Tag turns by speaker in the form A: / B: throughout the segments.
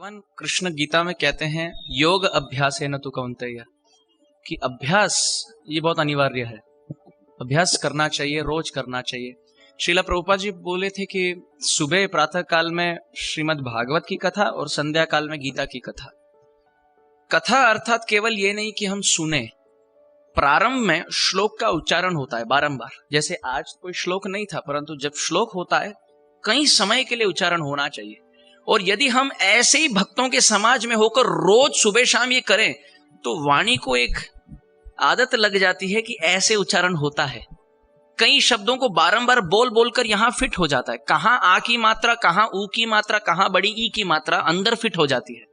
A: भगवान कृष्ण गीता में कहते हैं योग अभ्यासेन तु कौन्तेय, कि अभ्यास ये बहुत अनिवार्य है। अभ्यास करना चाहिए, रोज करना चाहिए। श्रीला प्रभुपाद जी बोले थे कि सुबह प्रातः काल में श्रीमद् भागवत की कथा और संध्या काल में गीता की कथा। कथा अर्थात केवल ये नहीं कि हम सुने, प्रारंभ में श्लोक का उच्चारण होता है बारंबार। जैसे आज कोई श्लोक नहीं था, परंतु जब श्लोक होता है कई समय के लिए उच्चारण होना चाहिए। और यदि हम ऐसे ही भक्तों के समाज में होकर रोज सुबह शाम ये करें तो वाणी को एक आदत लग जाती है कि ऐसे उच्चारण होता है। कई शब्दों को बारंबार बोल बोलकर यहां फिट हो जाता है। कहां आ की मात्रा, कहां ऊ की मात्रा, कहां बड़ी ई की मात्रा अंदर फिट हो जाती है।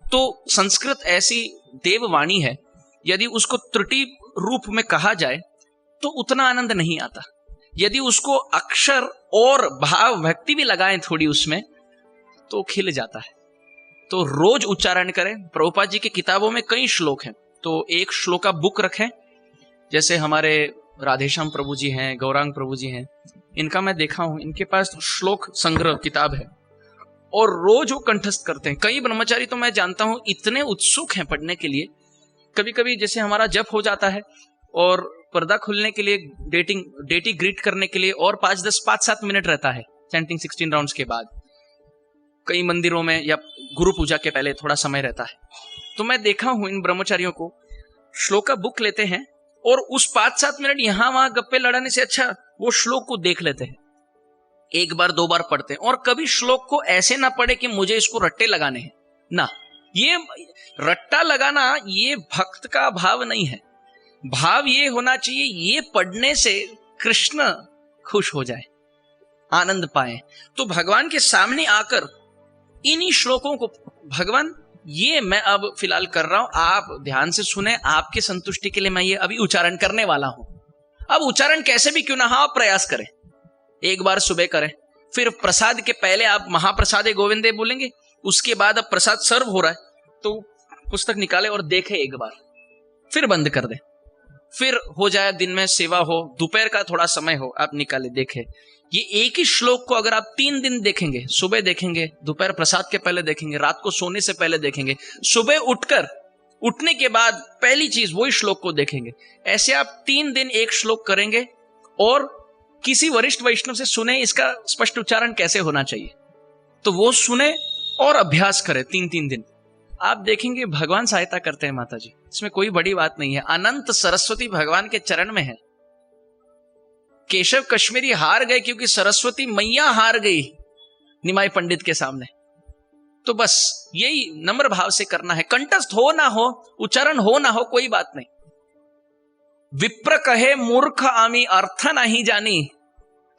A: तो संस्कृत ऐसी देववाणी है, यदि उसको त्रुटि रूप में कहा जाए तो उतना आनंद नहीं आता। यदि उसको अक्षर और भाव भक्ति भी लगाएं थोड़ी उसमें तो खिल जाता है। तो रोज उच्चारण करें। प्रभुपाद जी की किताबों में कई श्लोक हैं, तो एक श्लोक का बुक रखें। जैसे हमारे राधेश्याम प्रभु जी हैं, गौरांग प्रभु जी हैं, इनका मैं देखा हूं, इनके पास श्लोक संग्रह किताब है और रोज वो कंठस्थ करते हैं। कई ब्रह्मचारी तो मैं जानता हूं इतने उत्सुक हैं पढ़ने के लिए। कभी कभी जैसे हमारा जप हो जाता है और पर्दा खुलने के लिए डेटी ग्रीट करने के लिए और 5-7 मिनट रहता है चैंटिंग 16 राउंड्स के बाद। कई मंदिरों में या गुरु पूजा के पहले थोड़ा समय रहता है। तो मैं देखा हूं इन ब्रह्मचारियों को श्लोक का बुक लेते हैं और उस 5-7 मिनट यहां वहां गप्पे लड़ाने से अच्छा वो श्लोक को देख लेते हैं, एक बार 2 बार पढ़ते हैं। और कभी श्लोक को ऐसे ना पढ़े कि मुझे इसको रट्टे लगाने हैं ना। ये रट्टा लगाना ये भक्त का भाव नहीं है। भाव ये होना चाहिए ये पढ़ने से कृष्ण खुश हो जाए, आनंद पाए। तो भगवान के सामने आकर इन्हीं श्लोकों को, भगवान ये मैं अब फिलहाल कर रहा हूं, आप ध्यान से सुने, आपके संतुष्टि के लिए मैं ये अभी उच्चारण करने वाला हूं। अब उच्चारण कैसे भी क्यों ना आप प्रयास करें। एक बार सुबह करें, फिर प्रसाद के पहले आप महाप्रसादे गोविंदे बोलेंगे, उसके बाद अब प्रसाद सर्व हो रहा है तो पुस्तक निकाले और देखें एक बार, फिर बंद कर दे। फिर हो जाए दिन में सेवा हो, दोपहर का थोड़ा समय हो, आप निकाले देखें। ये एक ही श्लोक को अगर आप 3 दिन देखेंगे, सुबह देखेंगे, दोपहर प्रसाद के पहले देखेंगे, रात को सोने से पहले देखेंगे, सुबह उठने के बाद पहली चीज वही श्लोक को देखेंगे। ऐसे आप 3 दिन एक श्लोक करेंगे और किसी वरिष्ठ वैष्णव से सुने इसका स्पष्ट उच्चारण कैसे होना चाहिए, तो वो सुने और अभ्यास करें 3-3 दिन। आप देखेंगे भगवान सहायता करते हैं माता जी, इसमें कोई बड़ी बात नहीं है। अनंत सरस्वती भगवान के चरण में है। केशव कश्मीरी हार गए क्योंकि सरस्वती मैया हार गई निमाई पंडित के सामने। तो बस यही नम्र भाव से करना है। कंठस्थ हो ना हो, उच्चारण हो ना हो, कोई बात नहीं। विप्र कहे मूर्ख आमी अर्थ नहीं जानी,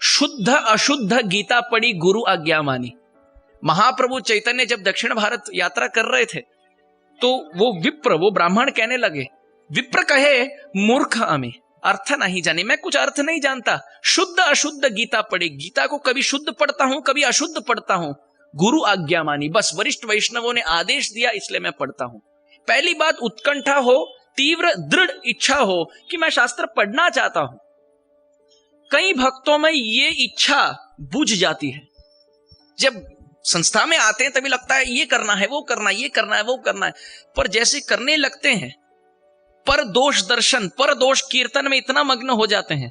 A: शुद्ध अशुद्ध गीता पढ़ी गुरु आज्ञा मानी। महाप्रभु चैतन्य जब दक्षिण भारत यात्रा कर रहे थे तो वो ब्राह्मण कहने लगे, विप्र कहे मूर्ख आमी अर्थ नहीं जानी, मैं कुछ अर्थ नहीं जानता, शुद्ध अशुद्ध गीता पढ़ी, गीता को कभी शुद्ध पढ़ता हूं कभी अशुद्ध पढ़ता हूं, गुरु आज्ञा मानी, बस वरिष्ठ वैष्णवों ने आदेश दिया इसलिए मैं पढ़ता हूं। पहली बात उत्कंठा हो, तीव्र दृढ़ इच्छा हो कि मैं शास्त्र पढ़ना चाहता हूं। कई भक्तों में ये इच्छा बुझ जाती है। जब संस्था में आते हैं तभी लगता है ये करना है, वो करना है, ये करना है, वो करना है, पर जैसे करने लगते हैं पर दोष दर्शन, पर दोष कीर्तन में इतना मग्न हो जाते हैं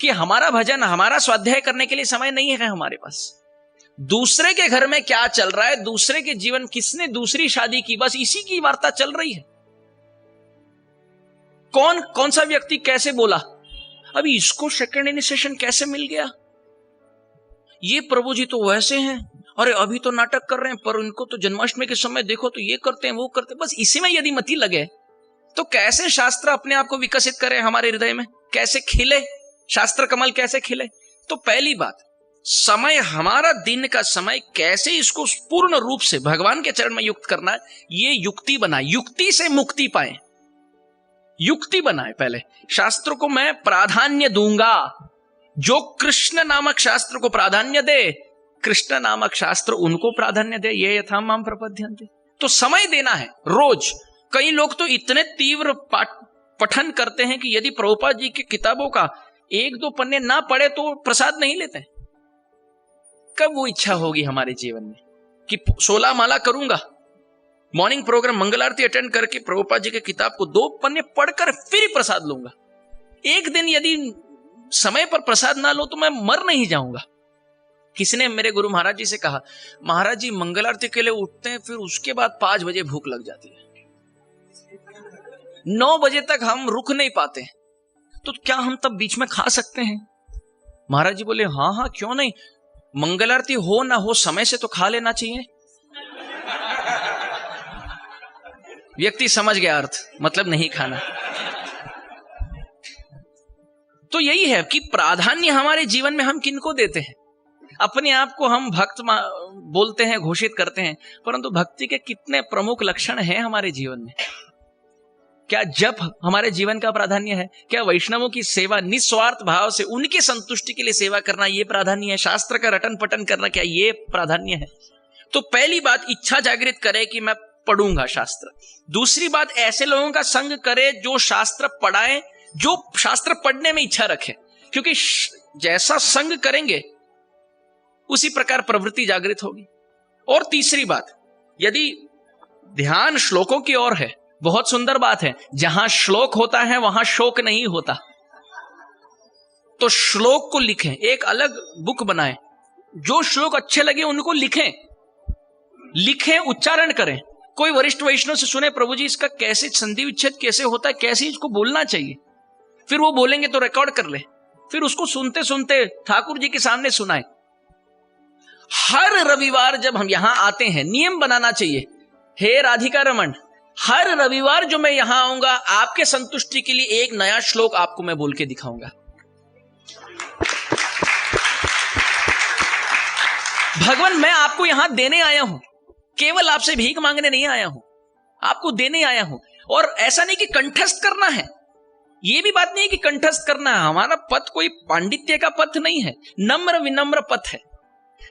A: कि हमारा भजन, हमारा स्वाध्याय करने के लिए समय नहीं है हमारे पास। दूसरे के घर में क्या चल रहा है, दूसरे के जीवन, किसने दूसरी शादी की, बस इसी की वार्ता चल रही है। कौन सा व्यक्ति कैसे बोला, अभी इसको सेकंड इनिशिएशन कैसे मिल गया, ये प्रभु जी तो वैसे हैं, अरे अभी तो नाटक कर रहे हैं पर उनको तो जन्माष्टमी के समय देखो तो ये करते हैं वो करते हैं। बस इसी में यदि मति लगे तो कैसे शास्त्र अपने आप को विकसित करे हमारे हृदय में, कैसे खिले शास्त्र कमल, कैसे खिले। तो पहली बात, समय, हमारा दिन का समय कैसे इसको पूर्ण रूप से भगवान के चरण में युक्त करना है, ये युक्ति बनाए, युक्ति से मुक्ति पाए, युक्ति बनाए। पहले शास्त्र को मैं प्राधान्य दूंगा, जो कृष्ण नामक शास्त्र को प्राधान्य दे, कृष्ण नामक शास्त्र उनको प्राधान्य दे, ये यथा माम प्रपद्यन्ते। तो समय देना है रोज। कई लोग तो इतने तीव्र पठन करते हैं कि यदि प्रभुपाद जी की किताबों का 1-2 पन्ने ना पढ़े तो प्रसाद नहीं लेते। कब वो इच्छा होगी हमारे जीवन में? कि 16 माला करूंगा, मॉर्निंग प्रोग्राम मंगल आरती अटेंड करके प्रभुपाद जी के किताब को 2 पन्ने पढ़कर फिर ही प्रसाद लूंगा। एक दिन यदि समय पर प्रसाद ना लो तो मैं मर नहीं जाऊंगा। किसी ने मेरे गुरु महाराज जी से कहा, महाराज जी मंगल आरती के लिए उठते हैं, फिर उसके बाद 5 बजे भूख लग जाती है, 9 बजे तक हम रुक नहीं पाते, तो क्या हम तब बीच में खा सकते हैं? महाराज जी बोले, हाँ हाँ क्यों नहीं, मंगल आरती हो ना हो समय से तो खा लेना चाहिए। व्यक्ति समझ गया अर्थ, मतलब नहीं खाना। तो यही है कि प्राधान्य हमारे जीवन में हम किनको देते हैं। अपने आप को हम भक्त बोलते हैं, घोषित करते हैं, परंतु भक्ति के कितने प्रमुख लक्षण हैं हमारे जीवन में? क्या जप हमारे जीवन का प्राधान्य है? क्या वैष्णवों की सेवा निस्वार्थ भाव से उनकी संतुष्टि के लिए सेवा करना ये प्राधान्य है? शास्त्र का रटन पटन करना क्या ये प्राधान्य है? तो पहली बात इच्छा जागृत करे कि मैं पढ़ूंगा शास्त्र। दूसरी बात ऐसे लोगों का संग करे जो शास्त्र पढ़ाएं, जो शास्त्र पढ़ने में इच्छा रखे, क्योंकि जैसा संग करेंगे उसी प्रकार प्रवृत्ति जागृत होगी। और तीसरी बात, यदि ध्यान श्लोकों की ओर है, बहुत सुंदर बात है, जहां श्लोक होता है वहां शोक नहीं होता। तो श्लोक को लिखें, एक अलग बुक बनाएं, जो श्लोक अच्छे लगे उनको लिखें, उच्चारण करें। कोई वरिष्ठ वैष्णव से सुने, प्रभु जी इसका कैसे संधि विच्छेद कैसे होता है, कैसे इसको बोलना चाहिए, फिर वो बोलेंगे तो रिकॉर्ड कर ले, फिर उसको सुनते सुनते ठाकुर जी के सामने सुनाए। हर रविवार जब हम यहां आते हैं, नियम बनाना चाहिए, हे राधिका रमन, हर रविवार जो मैं यहां आऊंगा आपके संतुष्टि के लिए एक नया श्लोक आपको मैं बोल के दिखाऊंगा। भगवान मैं आपको यहां देने आया हूं, केवल आपसे भीख मांगने नहीं आया हूं, आपको देने आया हूं। और ऐसा नहीं कि कंठस्थ करना है, यह भी बात नहीं है कि कंठस्थ करना है। हमारा पथ कोई पांडित्य का पथ नहीं है, नम्र विनम्र पथ है।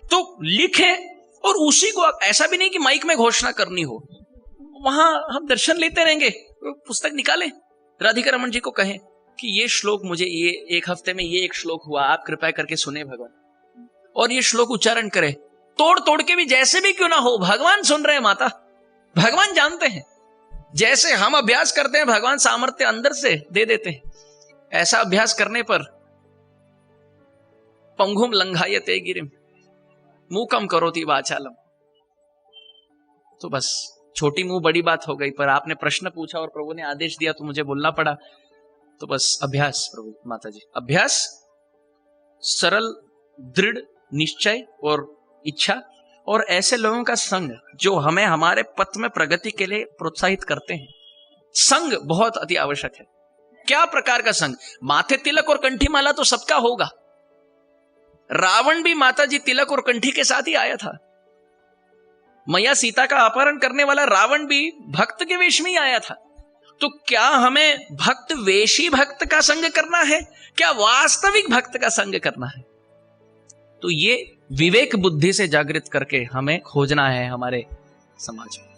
A: तो लिखें, और उसी को ऐसा भी नहीं कि माइक में घोषणा करनी हो, वहां हम दर्शन लेते रहेंगे, पुस्तक निकालें, राधिका रमन जी को कहें कि ये श्लोक मुझे ये एक हफ्ते में ये एक श्लोक हुआ, आप कृपया करके सुने भगवान, और ये श्लोक उच्चारण करें, तोड़ तोड़ के भी, जैसे भी क्यों ना हो। भगवान सुन रहे हैं माता, भगवान जानते हैं। जैसे हम अभ्यास करते हैं, भगवान सामर्थ्य अंदर से दे देते हैं। ऐसा अभ्यास करने पर पंगुम लंघायते गिरिम मूकम करोति वाचालम। तो बस छोटी मुंह बड़ी बात हो गई, पर आपने प्रश्न पूछा और प्रभु ने आदेश दिया तो मुझे बोलना पड़ा। तो बस अभ्यास, प्रभु माता जी, अभ्यास, सरल दृढ़ निश्चय और इच्छा, और ऐसे लोगों का संग जो हमें हमारे पथ में प्रगति के लिए प्रोत्साहित करते हैं। संग बहुत अति आवश्यक है। क्या प्रकार का संग? माथे तिलक और कंठी माला तो सबका होगा। रावण भी माता जी तिलक और कंठी के साथ ही आया था। मैया सीता का अपहरण करने वाला रावण भी भक्त के वेश में ही आया था। तो क्या हमें भक्त वेशी भक्त का संग करना है, क्या वास्तविक भक्त का संग करना है? तो ये विवेक बुद्धि से जागृत करके हमें खोजना है हमारे समाज में।